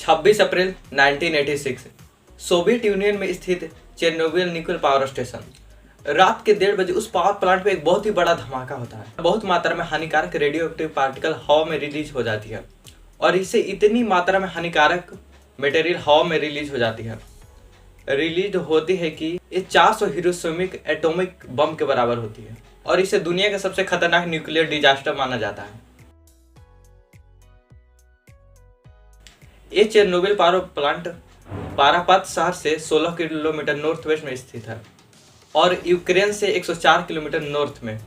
26 अप्रैल 1986 Soviet union में स्थित Chernobyl nuclear power station. रात के 1:30 बजे उस पावर प्लांट में एक बहुत ही बड़ा धमाका होता है। बहुत मात्रा में हानिकारक रेडियो एक्टिव पार्टिकल हवा में रिलीज हो जाती है और इससे इतनी मात्रा में हानिकारक मटेरियल हवा में रिलीज हो जाती है कि ये 400 हिरोशिमा एटॉमिक बम के बराबर होती है और इसे दुनिया का सबसे खतरनाक न्यूक्लियर डिजास्टर माना जाता है। ये चेर्नोबिल पावर प्लांट पारापात शहर से 16 किलोमीटर नॉर्थ वेस्ट में स्थित है और यूक्रेन से 104 किलोमीटर नॉर्थ में,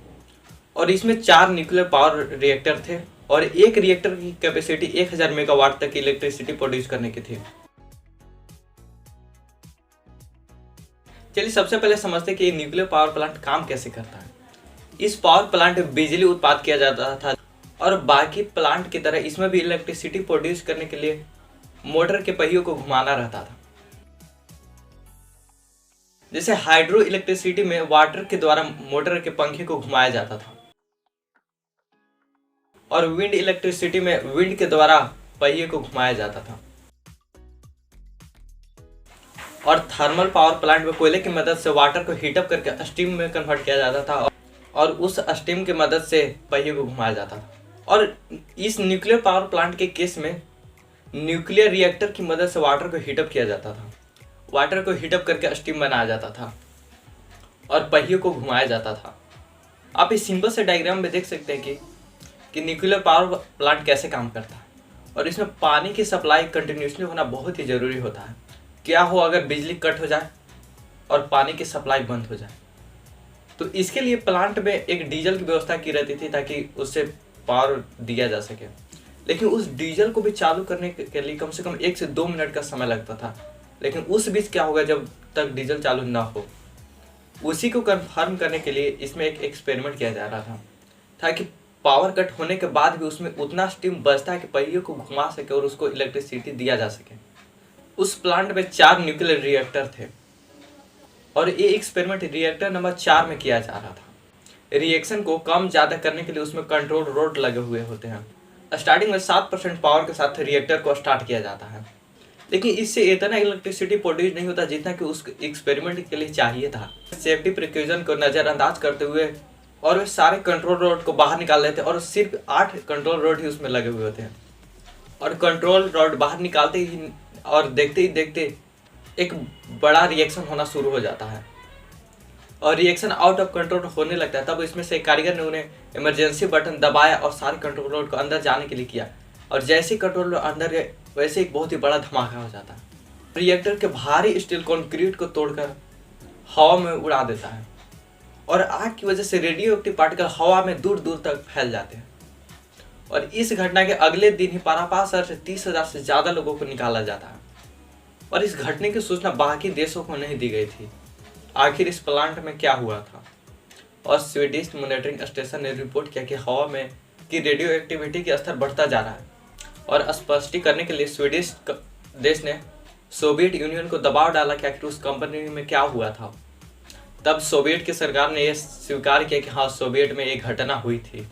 और इसमें 4 न्यूक्लियर पावर रिएक्टर थे और एक रिएक्टर की कैपेसिटी 1000 मेगावाट तक की इलेक्ट्रिसिटी प्रोड्यूस करने की थी। चलिए सबसे पहले समझते हैं कि न्यूक्लियर पावर प्लांट काम कैसे करता है। इस पावर प्लांट में बिजली उत्पादन किया जाता था और बाकी प्लांट की तरह इसमें भी इलेक्ट्रिसिटी प्रोड्यूस करने के लिए मोटर के पहियों को घुमाना रहता था। जैसे हाइड्रो इलेक्ट्रिसिटी में वाटर के द्वारा मोटर के पंखे को घुमाया जाता था और विंड इलेक्ट्रिसिटी में विंड के द्वारा पहिए को घुमाया जाता था। और थर्मल पावर प्लांट में कोयले की मदद से वाटर को हीटअप करके स्टीम में कन्वर्ट किया जाता था और उस स्टीम की मदद से पहिए को घुमाया जाता था। और इस न्यूक्लियर पावर प्लांट के केस में न्यूक्लियर रिएक्टर की मदद से वाटर को हीटअप किया जाता था, वाटर को हीटअप करके स्टीम बनाया जाता था और पहियों को घुमाया जाता था। आप इस सिंपल से डायग्राम में देख सकते हैं कि न्यूक्लियर पावर प्लांट कैसे काम करता है और इसमें पानी की सप्लाई कंटिन्यूसली होना बहुत ही ज़रूरी होता है। क्या हो अगर बिजली कट हो जाए और पानी की सप्लाई बंद हो जाए, तो इसके लिए प्लांट में एक डीजल की व्यवस्था की रहती थी ताकि उससे पावर दिया जा सके। लेकिन उस डीजल को भी चालू करने के लिए कम से कम 1 से 2 मिनट का समय लगता था। लेकिन उस बीच क्या होगा जब तक डीजल चालू ना हो, उसी को कंफर्म करने के लिए इसमें एक एक्सपेरिमेंट किया जा रहा था ताकि पावर कट होने के बाद भी उसमें उतना स्टीम बचता है कि पहियों को घुमा सके और उसको इलेक्ट्रिसिटी दिया जा सके। उस प्लांट में 4 न्यूक्लियर रिएक्टर थे और ये एक्सपेरिमेंट रिएक्टर नंबर 4 में किया जा रहा था। रिएक्शन को कम ज़्यादा करने के लिए उसमें कंट्रोल रोड लगे हुए होते हैं। स्टार्टिंग में 7% पावर के साथ रिएक्टर को स्टार्ट किया जाता है, लेकिन इससे इतना इलेक्ट्रिसिटी प्रोड्यूस नहीं होता जितना कि उस एक्सपेरिमेंट के लिए चाहिए था। सेफ्टी प्रिकॉशन को नज़रअंदाज करते हुए और वे सारे कंट्रोल रोड को बाहर निकाल लेते हैं और सिर्फ 8 कंट्रोल रोड ही उसमें लगे हुए होते हैं। और कंट्रोल रोड बाहर निकालते ही और देखते ही देखते एक बड़ा रिएक्शन होना शुरू हो जाता है और रिएक्शन आउट ऑफ कंट्रोल होने लगता है। तब इसमें से कारीगर ने उन्हें इमरजेंसी बटन दबाया और सारे कंट्रोल रोड को अंदर जाने के लिए किया और जैसे ही कंट्रोल रोड अंदर गए वैसे एक बहुत ही बड़ा धमाका हो जाता है। रिएक्टर के भारी स्टील कंक्रीट को तोड़कर हवा में उड़ा देता है और आग की वजह से रेडियो एक्टिव पार्टिकल हवा में दूर दूर तक फैल जाते हैं। और इस घटना के अगले दिन ही पारापात शहर से 30,000 से ज़्यादा लोगों को निकाला जाता है और इस घटने की सूचना बाकी देशों को नहीं दी गई थी। आखिर इस प्लांट में क्या हुआ था, और स्वीडिश मॉनिटरिंग स्टेशन ने रिपोर्ट किया कि हवा में की रेडियो एक्टिविटी का स्तर बढ़ता जा रहा है। और स्पष्टीकरण करने के लिए स्वीडिश देश ने सोवियत यूनियन को दबाव डाला कि आखिर उस कंपनी में क्या हुआ था। तब सोवियत की सरकार ने यह स्वीकार किया कि हाँ, सोवियत में एक घटना हुई थी।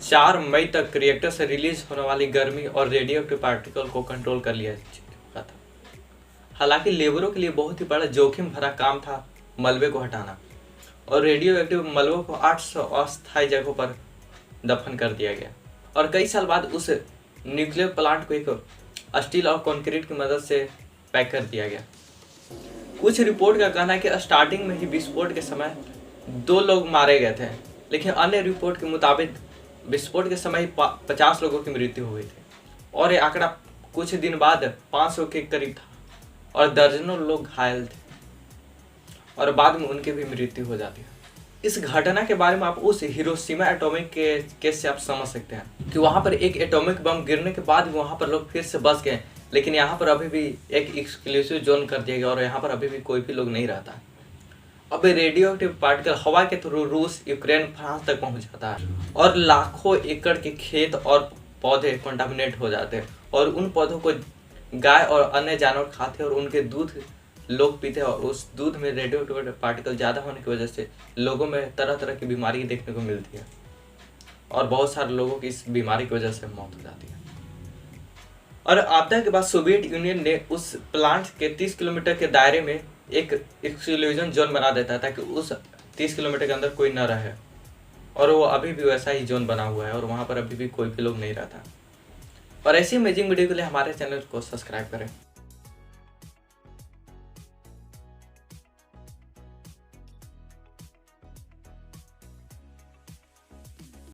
4 मई तक रिएक्टर से रिलीज होने वाली गर्मी और रेडियो एक्टिव पार्टिकल को कंट्रोल कर लिया चुका था। हालांकि लेबरों के लिए बहुत ही बड़ा जोखिम भरा काम था मलबे को हटाना और रेडियो एक्टिव मलबों को 800 अस्थायी जगहों पर दफन कर दिया गया। और कई साल बाद उस न्यूक्लियर प्लांट को एक स्टील और कंक्रीट की मदद से पैक कर दिया गया। कुछ रिपोर्ट का कहना है कि स्टार्टिंग में ही विस्फोट के समय 2 लोग मारे गए थे, लेकिन अन्य रिपोर्ट के मुताबिक विस्फोट के समय ही 50 लोगों की मृत्यु हुई थी और ये आंकड़ा कुछ दिन बाद 500 के करीब था और दर्जनों लोग घायल थे और बाद में उनकी भी मृत्यु हो जाती है। इस घटना के बारे में आप उस हिरोशिमा एटॉमिक के केस से आप समझ सकते हैं कि वहाँ पर एक एटॉमिक बम गिरने के बाद भी वहाँ पर लोग फिर से बच गए, लेकिन यहाँ पर अभी भी एक एक्सक्लूसिव जोन कर दिया गया और यहाँ पर अभी भी कोई भी लोग नहीं रहता है। अब रेडियो एक्टिव पार्टिकल हवा के थ्रू रूस, यूक्रेन, फ्रांस तक पहुँच जाता है और लाखों एकड़ के खेत और पौधे कंटामिनेट हो जाते हैं और उन पौधों को गाय और अन्य जानवर खाते हैं और उनके दूध लोग पीते हैं और उस दूध में रेडियो एक्टिव पार्टिकल ज़्यादा होने की वजह से लोगों में तरह तरह की बीमारी देखने को मिलती है और बहुत सारे लोगों की इस बीमारी की वजह से मौत हो जाती है। और आपदा के बाद सोवियत यूनियन ने उस प्लांट के 30 किलोमीटर के दायरे में एक एक्सक्लूजन जोन बना देता ताकि उस 30 किलोमीटर के अंदर कोई न रहे, और वो अभी भी वैसा ही जोन बना हुआ है और वहाँ पर अभी भी कोई भी लोग नहीं रहता। और ऐसी अमेजिंग वीडियो के लिए हमारे चैनल को सब्सक्राइब करें।